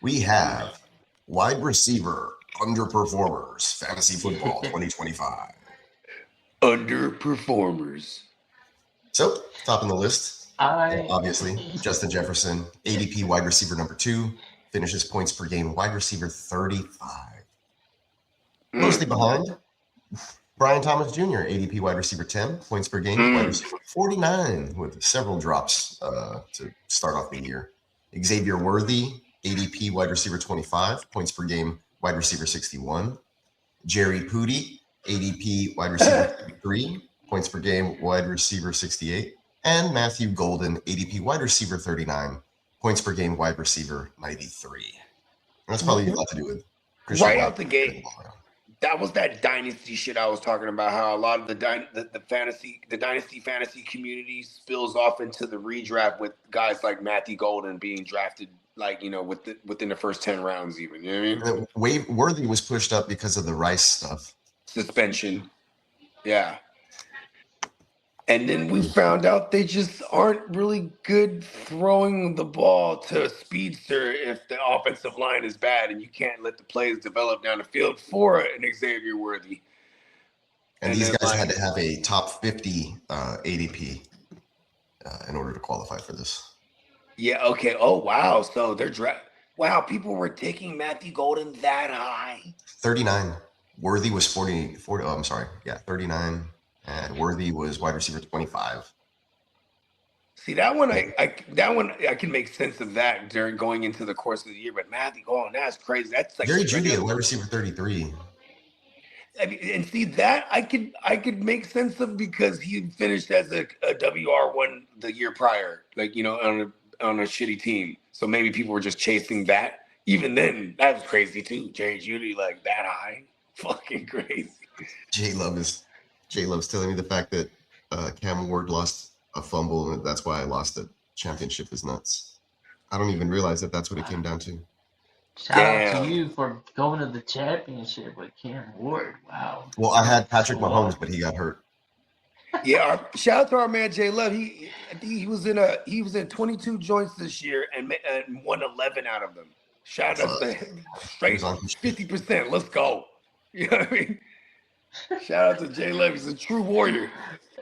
We have wide receiver underperformers, fantasy football 2025. Underperformers. So, top on the list, obviously, Justin Jefferson, ADP wide receiver number 2, finishes points per game, wide receiver 35. Closely behind, Brian Thomas Jr., ADP wide receiver 10, points per game, wide receiver 49, with several drops to start off the year. Xavier Worthy, ADP wide receiver 25, points per game, wide receiver 61. Jerry Pooty, ADP wide receiver 33, points per game, wide receiver 68. And Matthew Golden, ADP wide receiver 39, points per game, wide receiver 93. And that's probably a lot to do with Christian right White out the gate. That was that dynasty shit I was talking about. How a lot of the dynasty fantasy community spills off into the redraft with guys like Matthew Golden being drafted, within the first 10 rounds, even. You know what I mean? Worthy was pushed up because of the Rice stuff, suspension. Yeah. And then we found out they just aren't really good throwing the ball to a speedster if the offensive line is bad and you can't let the plays develop down the field for an Xavier Worthy. And these guys had to have a top 50 ADP in order to qualify for this. Yeah, okay. Oh, wow. So they're wow, people were taking Matthew Golden that high. 39. Worthy was 40. Oh, I'm sorry. Yeah, 39. And Worthy was wide receiver 25. See, that one I can make sense of that during going into the course of the year. But Matthew Golden, that's crazy. That's like Jerry Jeudy at wide receiver 33. And see that I could make sense of because he finished as a WR1 the year prior, on a shitty team. So maybe people were just chasing that. Even then, that was crazy too. Jerry Jeudy like that high, fucking crazy. J Love's telling me the fact that Cam Ward lost a fumble and that's why I lost the championship is nuts. I don't even realize that that's what it came down to. Shout out to you for going to the championship with Cam Ward. Wow. Well, I had Patrick Mahomes, but he got hurt. Yeah, shout out to our man J Love. He was in 22 joints this year and won 11 out of them. Shout out to straight 50%. Let's go. You know what I mean? Shout out to J Love. He's a true warrior.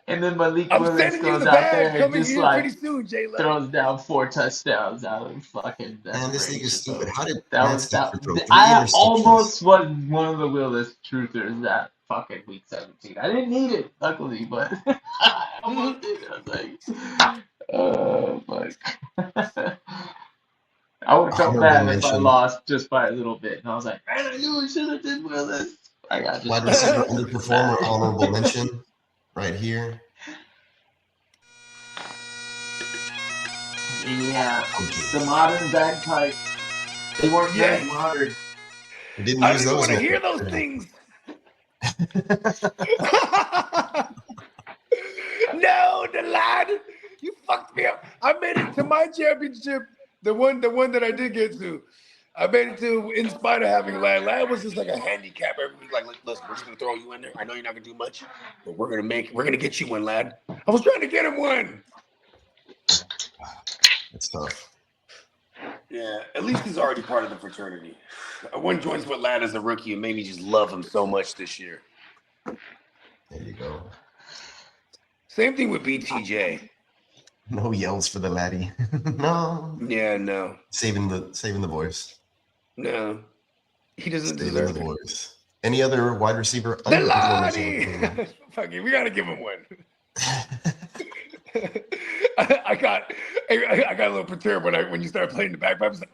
And then Malik Willis goes out there and just throws down 4 touchdowns out of fucking. Man, this league is stupid. How did I almost was one of the Willis truthers that fucking week 17. I didn't need it, luckily, but I almost did. I was like, oh fuck. I would have felt bad if I lost just by a little bit, and I was like, man, I knew I should have did Willis. I got wide receiver underperformer, honorable mention. Right here. Yeah, the modern bagpipes. They weren't very modern. I didn't want to hear those things. No, the lad, you fucked me up. I made it to my championship, the one that I did get to. I made it to, in spite of having Lad. Lad was just like a handicap every week. Like, listen, we're just gonna throw you in there. I know you're not gonna do much, but we're gonna get you one, Lad. I was trying to get him one. It's tough. Yeah, at least he's already part of the fraternity. I won joints with Lad as a rookie and made me just love him so much this year. There you go. Same thing with BTJ. No yells for the laddie. No. Yeah, no. Saving the voice. No, he doesn't deserve the voice. Any other wide receiver? The laddie. Fuck it, we gotta give him one. I got a little perturbed when you started playing the bagpipes. This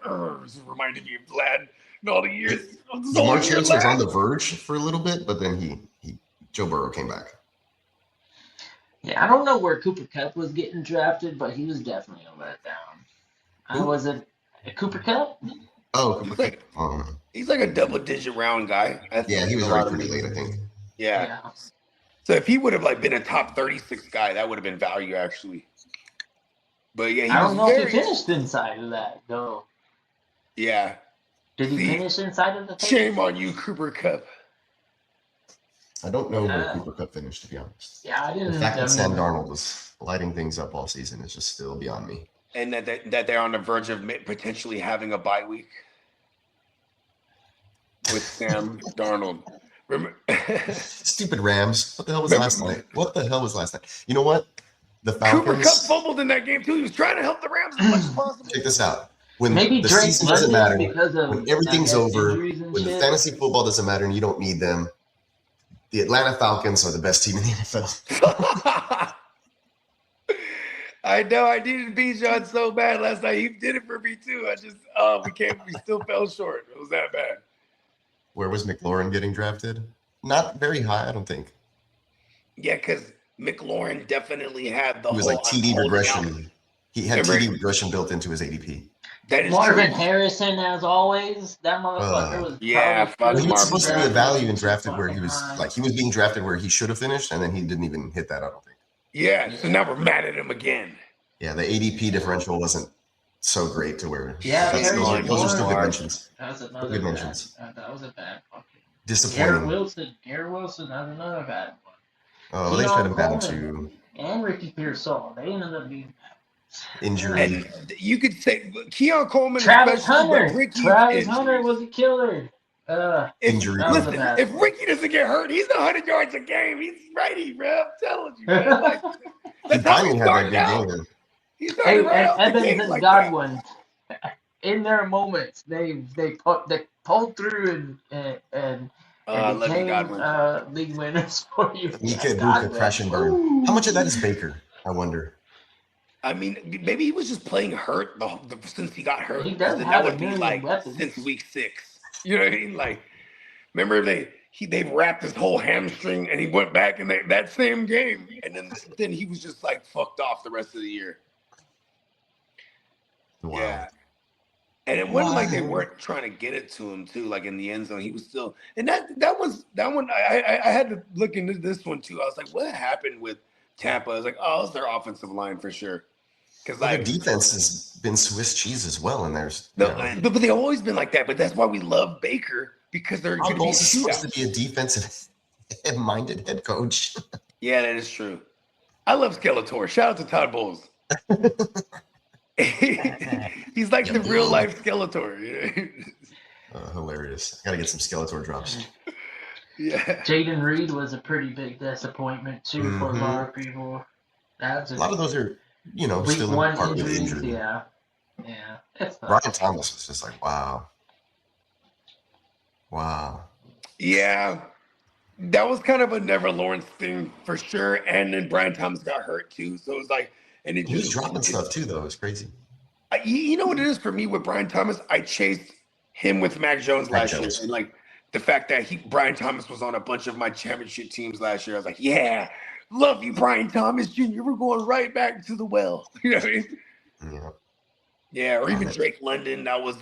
reminded me of Vlad and all the years. Lamar Chase was on the verge for a little bit, but then he Joe Burrow came back. Yeah, I don't know where Cooper Kupp was getting drafted, but he was definitely a letdown. Was it Cooper Kupp? Oh, he's like a double-digit round guy. Yeah, he was right pretty late, I think. Yeah. So if he would have been a top 36 guy, that would have been value actually. But yeah, I don't know if he finished inside of that though. Yeah. Did he finish inside of the 36? Shame on you, Cooper Kupp. I don't know where Cooper Kupp finished, to be honest. Yeah, I didn't. The fact that Sam Darnold was lighting things up all season is just still beyond me. And that they're on the verge of potentially having a bye week. with Sam Darnold. Remember? Stupid Rams. What the hell was last night? You know what? The Cooper Falcons. Kupp fumbled in that game too. He was trying to help the Rams as much as possible. Check this out. When Maybe the Drake season doesn't matter, because of, when everything's over, when the shit. fantasy football doesn't matter and you don't need them, the Atlanta Falcons are the best team in the NFL. I know. I needed Bijan so bad last night. He did it for me too. We still fell short. It was that bad. Where was McLaurin getting drafted? Not very high, I don't think. Yeah, because McLaurin definitely had the He was whole like TD regression. He had TD regression built into his ADP. That is Marvin true. Harrison, as always, that motherfucker was. Fuck he was supposed to be a value and drafted where he was being drafted where he should have finished, and then he didn't even hit that. I don't think. Yeah, so now we're mad at him again. Yeah, the ADP differential wasn't so great to where. Yeah, those are still good mentions. That was another good mentions. That was a bad fucking. Disappointing. Garrett Wilson, that's another bad one. Oh, they tried him bad too. And Ricky Pearsall, they ended up being injury. And you could say Keon Coleman, Travis Hunter. Travis injury. Hunter was a killer. Injury. Listen, if Ricky doesn't get hurt, he's 100 yards a game. He's ready, bro. I'm telling you, man. Like, that's how he started out. He started right and Evans and Godwin, in their moments, they pulled through and became league winners for you. Buka, crash and burn. How much of that is Baker? I wonder. I mean, maybe he was just playing hurt since he got hurt. He does that have would be like weapons. Since week 6. You know what I mean? Like, remember they wrapped his whole hamstring and he went back in that same game, and then he was just like fucked off the rest of the year. Wow. Yeah. And it wasn't like they weren't trying to get it to him too, like in the end zone. He was still, and that one. I had to look into this one too. I was like, what happened with Tampa? I was like, oh, it's their offensive line for sure. Because their defense has been Swiss cheese as well, and there's but they've always been like that. But that's why we love Baker, because they're going to be supposed to be a defensive-minded head coach. Yeah, that is true. I love Skeletor. Shout out to Todd Bowles. He's like the real life Skeletor. Hilarious. I gotta get some Skeletor drops. Yeah. Jaden Reed was a pretty big disappointment too for a lot of people. A lot of those are, still partly injured. Yeah. Brian Thomas was just like, wow. Yeah. That was kind of a Never Lawrence thing for sure. And then Brian Thomas got hurt too. So it was like, and he was dropping stuff too, though. It's crazy. You know what it is for me with Brian Thomas? I chased him with Mac Jones last year. And like the fact that Brian Thomas was on a bunch of my championship teams last year. I was like, yeah, love you, Brian Thomas Jr. We're going right back to the well. You know what I mean? Yeah. Yeah, or even Drake London. That was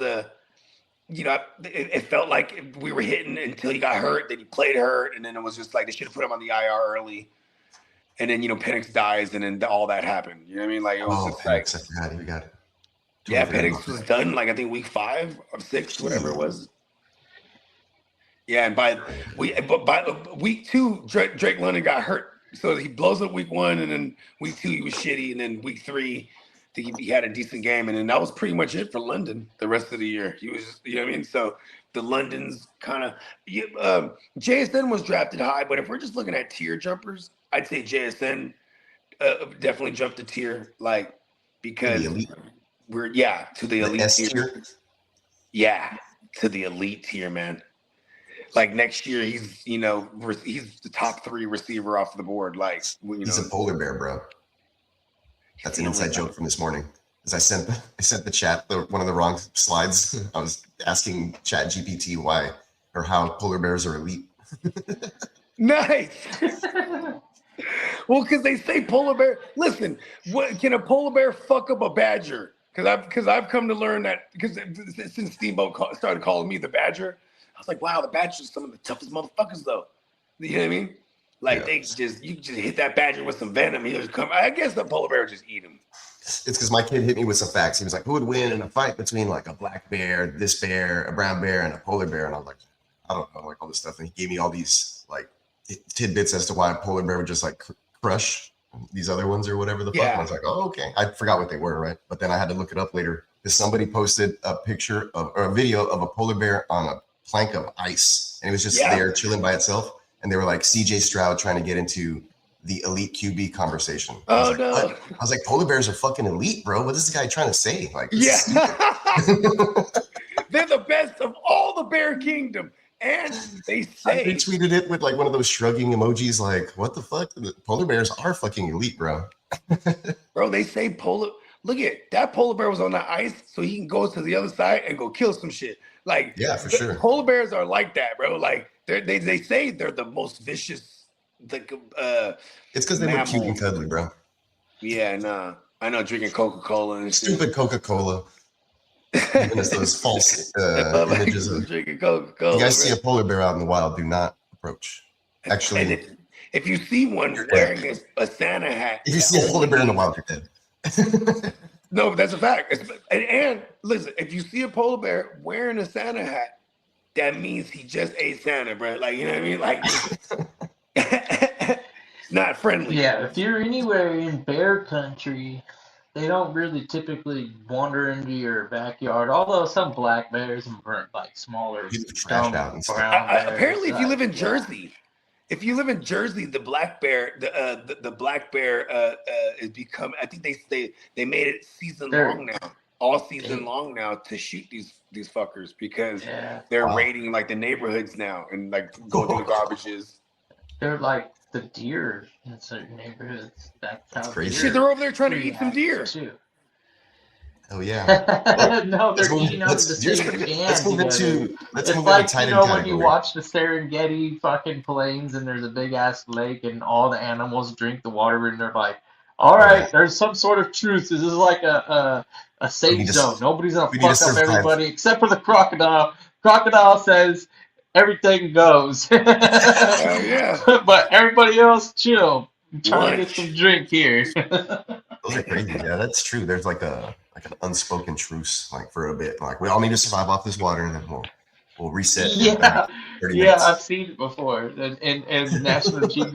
it felt like we were hitting until he got hurt. Then he played hurt. And then it was just like they should have put him on the IR early. And then, Penix dies, and then all that happened. You know what I mean? Like, it was just Penix, I forgot he got it. Yeah, Penix was done, like, I think week 5 or 6, whatever it was. Yeah, and by week 2, Drake London got hurt. So he blows up week 1, and then week 2, he was shitty. And then week 3, I think he had a decent game. And then that was pretty much it for London the rest of the year. He was just, you know what I mean? So the London's kind of JSN was drafted high, but if we're just looking at tier jumpers, I'd say JSN definitely jumped a tier, like, because we're to the elite tier. Yeah, to the elite tier, man. Like next year, he's he's the top 3 receiver off the board. Like he's a polar bear, bro. That's an inside joke from this morning. As I sent the chat one of the wrong slides. I was asking Chat GPT why or how polar bears are elite. Nice. Well, because they say polar bear. Listen, what can a polar bear fuck up a badger? Because I've come to learn that since Steamboat started calling me the badger, I was like, wow, the badgers are some of the toughest motherfuckers, though. You know what I mean? Like you just hit that badger with some venom, he'll just come. I guess the polar bear would just eat him. It's because my kid hit me with some facts. He was like, who would win in a fight between like a black bear, this bear, a brown bear, and a polar bear? And I was like, I don't know, like all this stuff. And he gave me all these like tidbits as to why a polar bear would just like crush these other ones or whatever the fuck. And I was like, oh, okay. I forgot what they were, right? But then I had to look it up later because somebody posted a picture or a video of a polar bear on plank of ice, and it was just there chilling by itself. And they were like CJ Stroud trying to get into the elite QB conversation. I was like, polar bears are fucking elite, bro. What is this guy trying to say? Like, they're the best of all the bear kingdom. And they say I retweeted it with like one of those shrugging emojis, like, what the fuck? The polar bears are fucking elite, bro. Bro, they say look at that polar bear was on the ice, so he can go to the other side and go kill some shit. Like, yeah, for sure. Polar bears are like that, bro. Like they say they're the most vicious. Like, it's because they look cute and cuddly, bro. Yeah, nah. I know, drinking Coca-Cola and stupid shit. Coca-Cola. Giving us those false images of drinking Coca-Cola. You guys see a polar bear out in the wild, do not approach. Actually, if you see one wearing a Santa hat, if you see a polar bear in the wild, you're dead. No, that's a fact. And listen, if you see a polar bear wearing a Santa hat, that means he just ate Santa, bro. Like, you know what I mean? Like, it's not friendly. Yeah, if you're anywhere in bear country, they don't really typically wander into your backyard. Although some black bears and like smaller, trash out and stuff. Apparently, if you live in Jersey. If you live in Jersey, the black bear, the black bear has become. I think they made it long now, all season long now, to shoot these fuckers because they're raiding like the neighborhoods now and like going through the garbages. They're like the deer in certain neighborhoods. That's how crazy. Shit, they're over there trying to eat some deer too. Oh yeah. No, they're eating out of the same can. Let's move into it's like, you know, when you watch the Serengeti fucking plains and there's a big ass lake and all the animals drink the water and they're like, all right, there's some sort of truth. This is like a safe zone. Nobody's gonna fuck up everybody except for the crocodile. Crocodile says everything goes. But everybody else chill. I'm trying to get some drink here. Those are crazy. Yeah, that's true. There's like an unspoken truce, like for a bit. Like we all need to survive off this water, and then we'll reset. Yeah, I've seen it before in National Geographic.